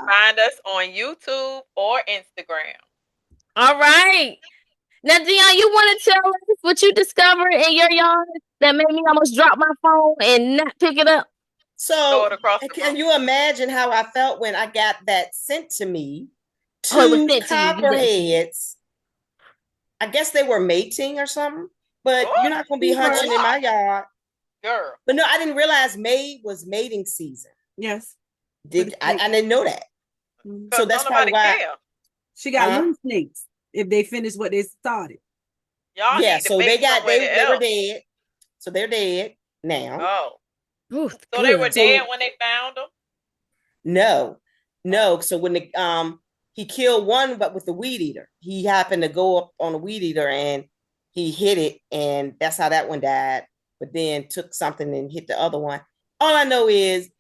find us on YouTube or Instagram. All right. Now, Dion, you want to tell us what you discovered in your yard that made me almost drop my phone and not pick it up? Throw So it across the can room. you imagine how I felt when I got that sent to me? Oh, it was Two sent to you. You didn't see it. copperheads. I guess they were mating or something, but you're Oh, not going to be hunching in my yard. girl. But no, I didn't realize May was mating season. Yes. I didn't know that. So Because that's don't probably nobody why. care. She got little snakes if they finish what they started. Y'all Yeah, need to so make somewhere they were else. dead. So they're dead now. Oh. Ooh, So they were good. dead So when they found them? no. So when he killed one, but with the weed eater, he happened to go up on a weed eater and he hit it, and that's how that one died. But then took something and hit the other one. All I know is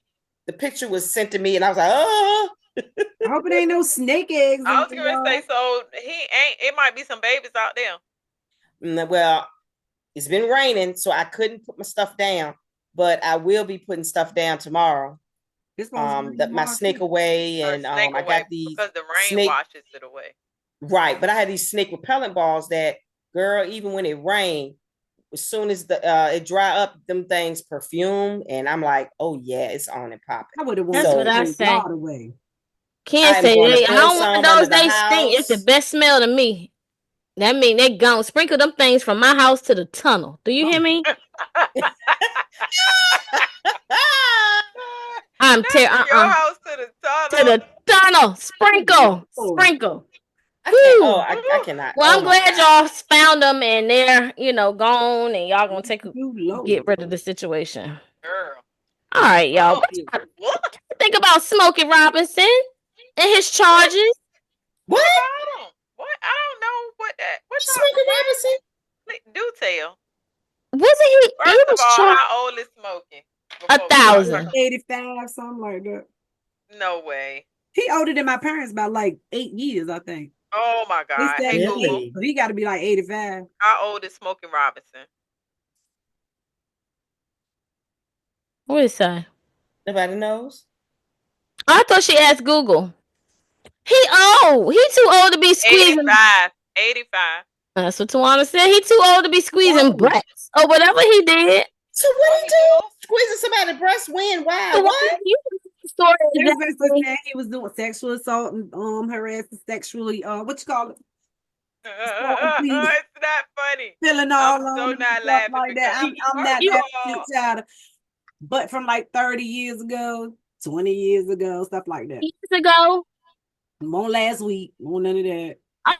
the picture was sent to me, and I was like, oh. I hope it ain't no snake eggs I in was gonna say, so he ain't. It might be some babies out there. Well, it's been raining, so I couldn't put my stuff down, but I will be putting stuff down tomorrow. My snake away, and Snake I away got these because the rain snake washes it away. right, but I had these snake repellent balls that, girl, even when it rained, as soon as the it dry up, them things perfume, and I'm like, oh yeah, it's on and popping. I would have wanted That's what to I throw say. God away. Can't I'm say going to they. I throw don't want some under those. the They stink. It's the house. best smell to me. That mean they gone. Sprinkle them things from my house to the tunnel. Do you hear me? I'm Not from your uh house to the to tunnel. the tunnel. Sprinkle, sprinkle. I can't. Oh, Whew. I cannot. Well, Oh I'm my glad god. y'all found them and they're gone and y'all gonna Low. get rid of the situation. Girl. All right, y'all. Oh, What y'all what? think about Smokey Robinson and his What? charges? What? What about him? What? I don't know what that. What Smokey Robinson? y'all? Do tell. Wasn't he First of was all, charged how old is Smokey? a Before we start talking. 1,000? 85, something like that. No way. He older than my parents by like 8 years, I think. Oh my He's God. Hey 78, Google, so he got to be like 85. how old is Smokey Robinson? What is that? Nobody knows. I thought she asked Google. He old. He too old to be squeezing. 85. 85. That's what Tawana said. He too old to be squeezing Whoa. breasts or whatever he did. So what What he he do? do? Squeezing somebody's breast? When? Why? Tawana, What? you know the story He was basically exactly. saying he was doing sexual assault and harassing sexually, what you call it? It's not funny. Filling I'm all on so him and not stuff laughing like that. because I'm first not of You that all, child, but from like 30 years ago, 20 years ago, stuff like that. years ago. Won't last week, won't none of that.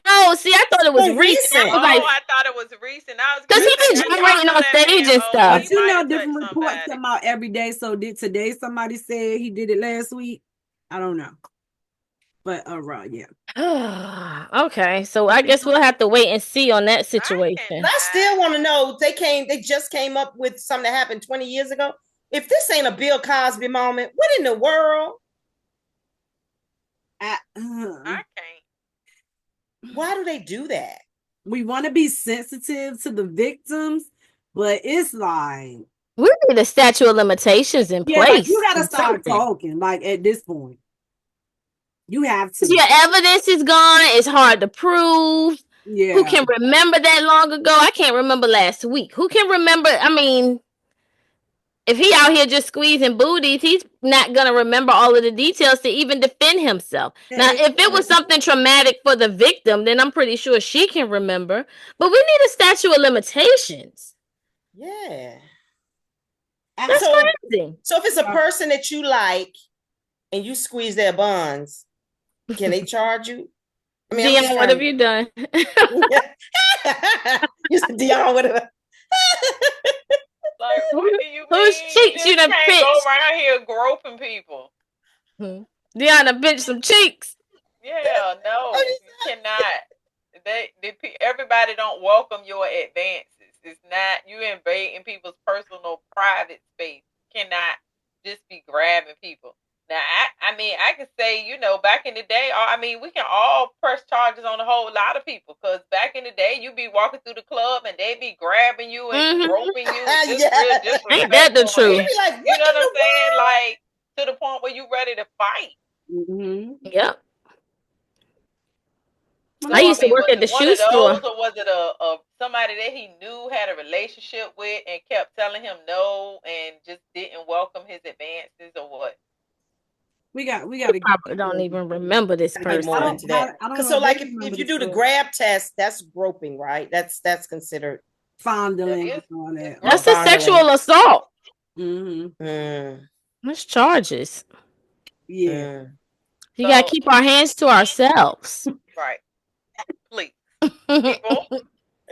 Oh, see, I thought it was So recent. I recent. was like, I thought it was recent. I was because gonna he say, be y'all gyrating know on that stage man and old. stuff. But He you might know, have touched different reports somebody. come out every day. So did today somebody said he did it last week? I don't know. But yeah. Okay, so I guess we'll have to wait and see on that I situation. But I cannot. still want to know. They just came up with something that happened 20 years ago. If this ain't a Bill Cosby moment, what in the world? I can't. Why do they do that? We want to be sensitive to the victims, but it's like, We need a statute of limitations in yeah, like you place. got to start Something. talking. Like at this point, you have to. Your evidence is gone. It's hard to prove. Who Yeah. can remember that long ago? I can't remember last week. Who can remember? I mean, if he out here just squeezing booties, he's not gonna remember all of the details to even defend himself. Now, if it was something traumatic for the victim, then I'm pretty sure she can remember. But we need a statute of limitations. Yeah. That's So, crazy. so if it's a person that you like and you squeeze their buns, can they charge you? I mean, I'm just Dion, what have trying. you done? You said Dion, whatever. Like, what do you Whose mean? You cheeks you just done can't go pinched? around here groping people. Dion done pinched some cheeks. Yeah, no, you cannot. Everybody don't welcome your advances. It's not you invading people's personal private space. You cannot just be grabbing people. Now, I mean, I can say, back in the day, I mean, we can all press charges on a whole lot of people because back in the day, you be walking through the club and they be grabbing you and groping you and just real Ain't that the disrespectful. truth? Be like, You what know in what I'm the saying? world? Like to the point where you ready to fight. Mm-hmm. Yep. So I I used to mean, work was at it the one shoe of those, store. or was it a somebody that he knew had a relationship with and kept telling him no and just didn't welcome his advances, or what? We got You to probably don't even remember this Get more person. into that. I don't Cause know so if they like remember if the you do the story. grab test, that's groping, right? That's considered That Fondling is, and all it's that. That's a groping. fondling. sexual assault. Mm-hmm. Mm, That's charges. Yeah. mm. You gotta So keep our hands to ourselves. right, please, Sure people,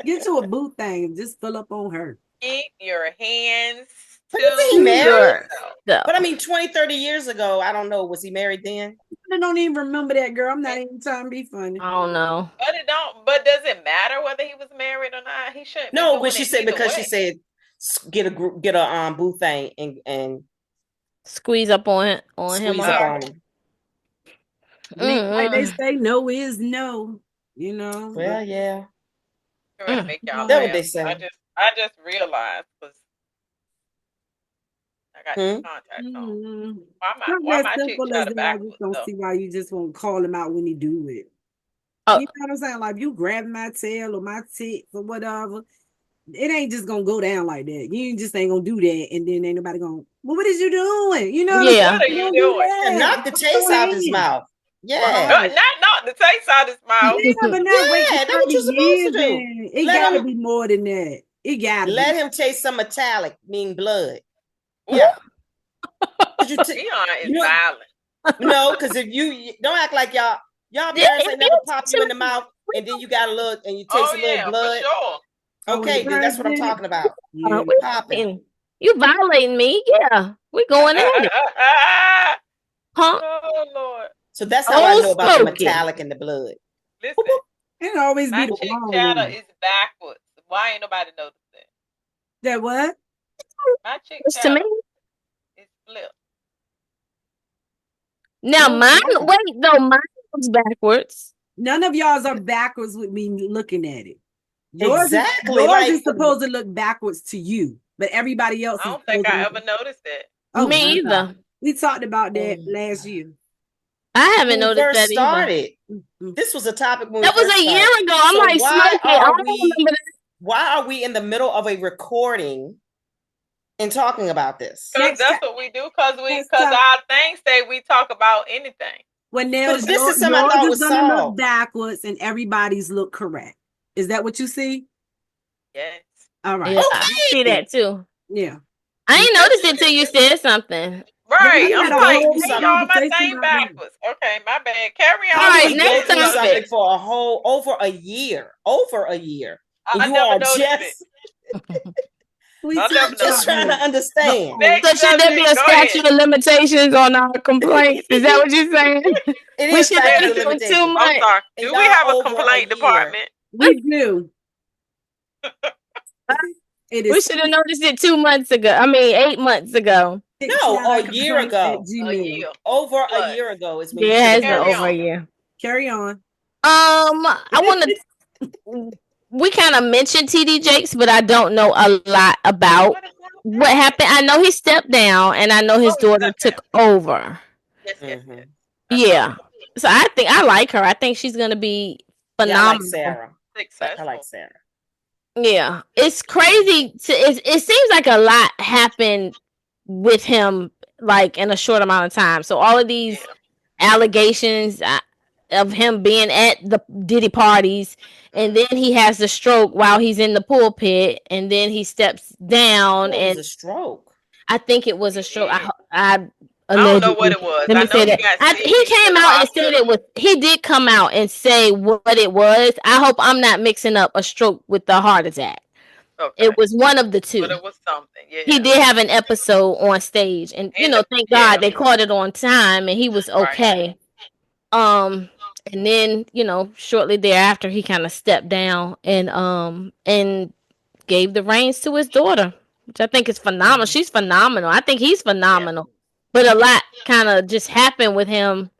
Get to a boo thing. Just fill up on her. keep your hands But wasn't he to married? yourself. But I stuff. mean, 20, 30 years ago, I don't know. Was he married then? I don't even remember that girl. I'm not And, even trying to be funny. I don't know. but it don't. But does it matter whether he was married or not? He shouldn't be No, but doing she it said either because she way. said get a boo thing and Squeeze up on him or squeeze up her. on him. It ain't like they Mm-mm. say no is no, but Well, yeah, Trying to Mm. make y'all that's what laugh. they say. I just realized because I got these Hmm? contacts on. mm, Why something as my chick simple as chatter that. I just backwards don't though? see why you just won't call him out when he do it. Oh, You know what I'm saying? Like you grab my tail or my tits or whatever. It ain't just gonna go down like that. You just ain't gonna do that, and then ain't nobody gonna. Well, what is you doing? You know what I'm saying? yeah. What are You you don't do doing? And that. knock the Wash your taste out his hands. mouth. Yeah, Right. Not the taste out his mouth. Yeah, but not waiting yeah, that's what 30 you're supposed to years do. and it Let gotta him be more than that. It gotta be. let him taste some metallic, meaning blood. Ooh, Yeah, because Dion is you know violent. no, because if you don't act like y'all Yeah, parents if ain't you never pop teach you in him, the mouth and then you got to look and you taste Oh a little yeah, for blood. sure. Oh, when the Okay, then that's birds what I'm did it. talking about. Yeah. we Popping. fucking, you violating me. Yeah, we going at it. Huh? Oh Lord. So that's how I Old know about the Smokey. metallic and the blood. Listen, It always be my the chick wrong chatter one. is backwards. Why ain't nobody noticed that? That what? My chick It's to me. chatter is flipped. Now No, mine, yeah. wait, though, mine was backwards. None of y'all's are backwards with me looking at it. Exactly. Yours Like is supposed to look backwards to you, but everybody else I is don't think supposed to I look. ever noticed that. Oh Me my God. either. We talked about that oh, last year. I haven't when we noticed first that either. started, Mm-hmm. this was a topic when we That was first a year started. ago. I'm So like, Smokey, I don't remember that. why are we in the middle of a recording and talking about this? Cause Next time, that's what we do. next Cause time, our things say we talk about anything. when But nails, this is something I yours thought is was gonna look solved. backwards and everybody's look correct. Is that what you see? Yes. All right. Yeah, I see Okay. that too. Yeah. I ain't Yes, noticed it it till you is. said something. Yeah, Right. we How do I'm had we a go like, through whole hey, something? y'all, my conversation thing about that. backwards. Okay, my bad. Carry All How on do right, with we go the next through topic. something subject. for over a year? Over a year. And I you never are noticed it. We I I'm never talked just about noticed trying it. to that. understand. Oh, Next So should there be subject. a Go ahead. statute of limitations on our complaints? Is that what you're saying? It We is should statute have of it on two limitations. I'm months. sorry. And Do we y'all have a over a complaint year. department? we do. It We is should have noticed it 2 months ago. I mean, 8 months ago. No, a year complaints at ago. A Gmail. year Over a plus. year ago is when you Yeah, should it have has been Carry noticed over a on. it. year. Carry on. I want to. We kind of mentioned TD Jakes, but I don't know a lot about What about what that? happened. I know he stepped down, and I know his Oh, he daughter stepped took down. over. Yes, yes, yes. Hmm. I saw Yeah, that. so I think I like her. I think she's gonna be Yeah, I like phenomenal. Sarah. I like Successful. Sarah. Yeah, it's Yeah. crazy. It seems like a lot happened with him, like in a short amount of time. So all of these Yeah. allegations of him being at the Diddy parties, and then Mm-hmm. he has the stroke while he's in the pulpit, and then he steps down, Oh, it was and a stroke. I think it was a He stroke. did. I I don't know what allegedly. it was. Let I me know say he that. got He sick. He was in came the out and said hospital. it was. He did come out and say what it was. I hope I'm not mixing up a stroke with the heart attack. It Okay. was one of the But two. it was something. He Yeah. did have an episode on stage, and In the thank God yeah. they caught it on time, and he was Right. okay. Um, and then shortly thereafter, he kind of stepped down and gave the reins to his daughter, which I think is phenomenal. Mhm. She's phenomenal. I think he's Yeah. phenomenal. But a lot kind of just happened with him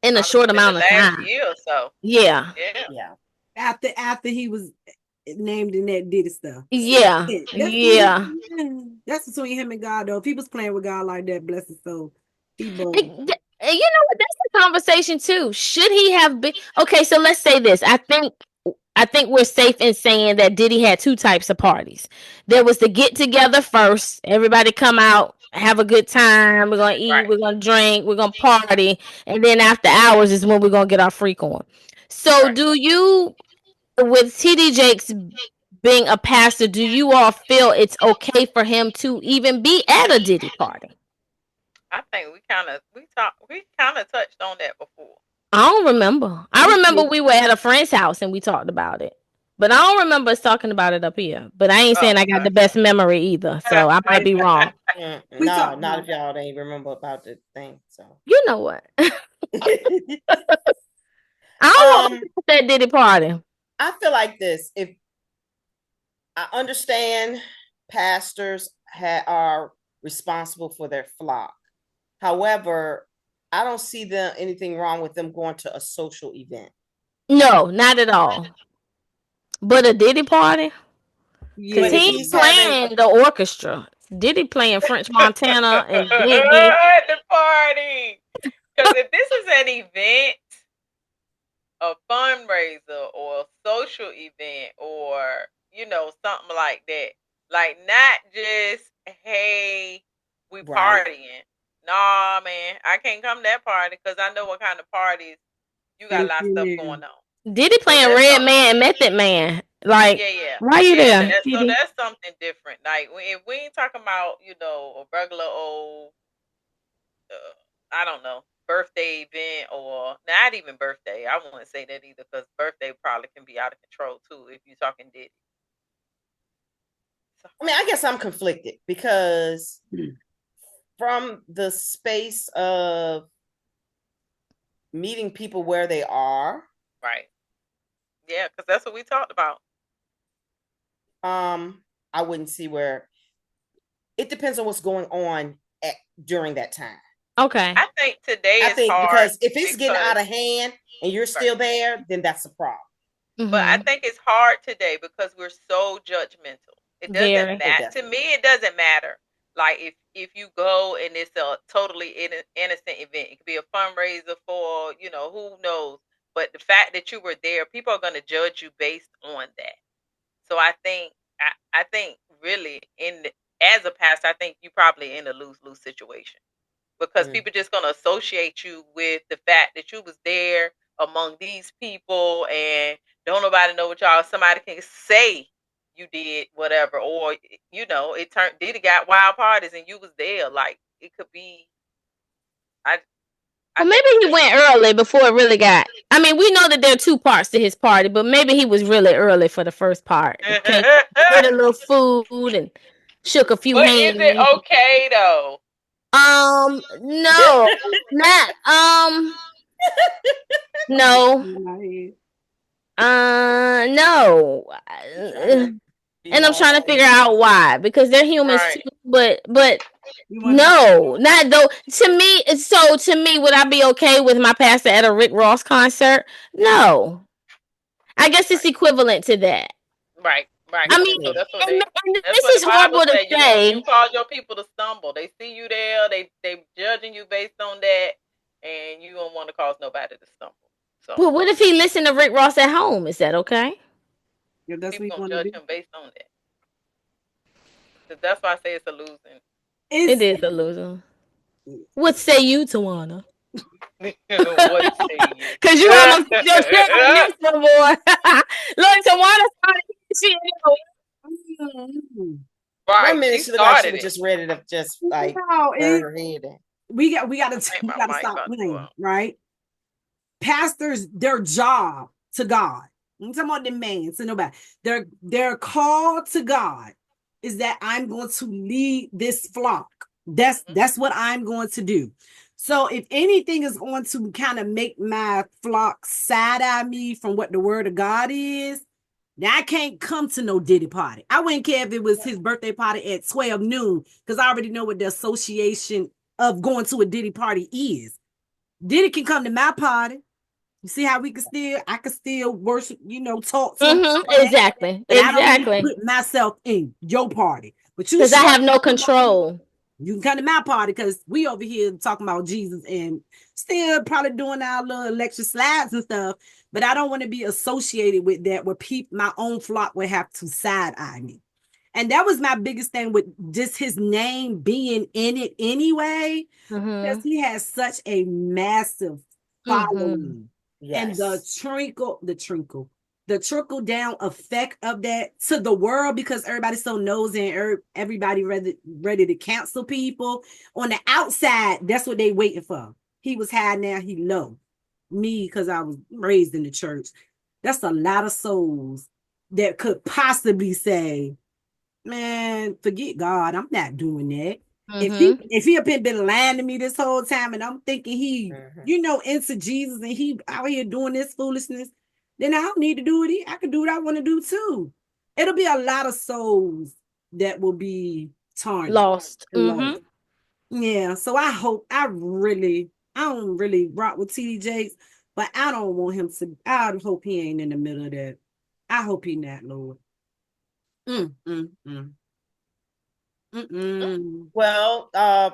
in a Probably short within the amount of last time. year or so. Yeah. Yeah. Yeah. After he was named in that Diddy stuff. Yeah. That's Yeah. that's between him and God though. If he was playing with God like that, bless his soul, he It, bugged. you know what? That's a conversation too. Should he have been okay? So let's say this. I think we're safe in saying that Diddy had two types of parties. There was the get together first. Everybody come out, have a good time. We're gonna eat. Right. We're gonna drink. We're gonna party, and then after hours is when we're gonna get our freak on. So, Right. do you, with TD Jakes being a pastor, do you all feel it's okay for him to even be at a Diddy party? I think we kind of touched on that before. I don't remember. I remember we were at a friend's house and we talked about it. But I don't remember us talking about it up here. But I ain't saying Oh, I got the best memory either. So I might be wrong. We No, talked not about if y'all ain't remember about the thing. So, You know what? I don't want um, to that Diddy party. I feel like this. If I understand, pastors are responsible for their flock. However, I don't see anything wrong with them going to a social event. No, not at all. But a Diddy party? Because But yeah. if he ain't he's having, playing the orchestra. Diddy playing French Montana and Biggie. at the party. Because if this is an event, a fundraiser, or a social event, or something like that, like not just hey, we right, partying. Nah, man, I can't come to that party because I know what kind of parties you got a lot of stuff Yeah. going on. Diddy So playing that's Red something. Man, Method Man. Like, Yeah, yeah, why you yeah. there, That's so Diddy? that's something different. Like if we ain't talking about a regular old, I don't know, birthday event, or not even birthday. I wouldn't say that either because birthday probably can be out of control too if you're talking Diddy. So, I mean, I guess I'm conflicted because from the space of meeting people where they are, right, yeah, because that's what we talked about. I wouldn't see where it depends on what's going on during that time. Okay. I think today I is think hard because if it's getting because out of hand and you're right. still there, then that's a problem. But I Mm-hmm. think it's hard today because we're so judgmental. It doesn't Very. Oh, matter to definitely. me. It doesn't matter. Like if you go and it's a totally innocent event, it could be a fundraiser for who knows. But the fact that you were there, people are going to judge you based on that. So I think really as a pastor, I think you probably in a lose lose situation because Mm. people just going to associate you with the fact that you was there among these people and don't nobody know what y'all. Somebody can say you did whatever, or it turned did it got wild parties and you was there. Like it could be. I I Well, think maybe it's he just went early before it really got. I mean, we know that there are two parts to his party, but maybe he was really early for the first part. Came, ate a little food, and shook a few but is it hands. okay though? No, not no, no. Trying to be And I'm lost trying to in figure out why because they're humans too. Right. But You want to no, not though. To me, would I be okay with my pastor at a Rick Ross concert? No, I guess it's Right. equivalent to that. Right, right. I yeah. mean, So and that's this what the is Bible horrible to say. You say, cause your people to stumble. They see you there, they judging you based on that, and you don't want to cause nobody to stumble. So but what if he listened to Rick Ross at home? Is that okay? if that's what people you gonna want to judge do. him based on that. So that's why I say it's a losing. It It's is a loser. What say you, Tawana? What say you? Because you almost put yourself in this one, boy. Look, Tawana started she mm, 1 Right, minute she she looked like she started was it. just ready to just like no, burn it her head in. we got I to think we my got to mic stop about to go playing, out. right? Pastors, their job to God. I'm talking about the man to nobody. Their call to God is that I'm going to lead this flock. Hmm. That's what I'm going to do. So if anything is going to kind of make my flock side eye me from what the word of God is, now I can't come to no Diddy party. I wouldn't care if it was his birthday party at 12 noon, because I already know what the association of going to a Diddy party is. Diddy can come to my party. You see how I can still worship, talk to him, Exactly. but I don't need to Exactly. put myself in your party. But you Because I show have no control. You can come to my party because we over here talking about Jesus and still probably doing our little lecture slides and stuff. But I don't want to be associated with that where people, my own flock would have to side eye me. And that was my biggest thing with just his name being in it anyway, because he has such a massive following. And the trickle down effect of that to the world, because everybody's so nosy and everybody ready to cancel people. On the outside, that's what they waiting for. He was high, now he low. Me, because I was raised in the church. That's a lot of souls that could possibly say, man, forget God. I'm not doing that. If he been lying to me this whole time and I'm thinking he, into Jesus and he out here doing this foolishness, then I don't need to do it. I can do what I want to do too. It'll be a lot of souls that will be tarnished. Lost. Yeah. So I don't really rock with TD Jakes, but I don't want him to, I hope he ain't in the middle of that. I hope he not, Lord. Well, I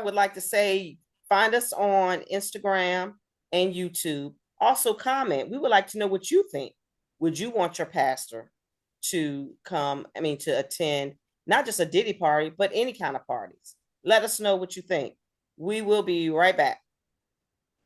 would like to say, find us on Instagram and YouTube. Also comment. We would like to know what you think. Would you want your pastor to to attend not just a Diddy party, but any kind of parties? Let us know what you think. We will be right back.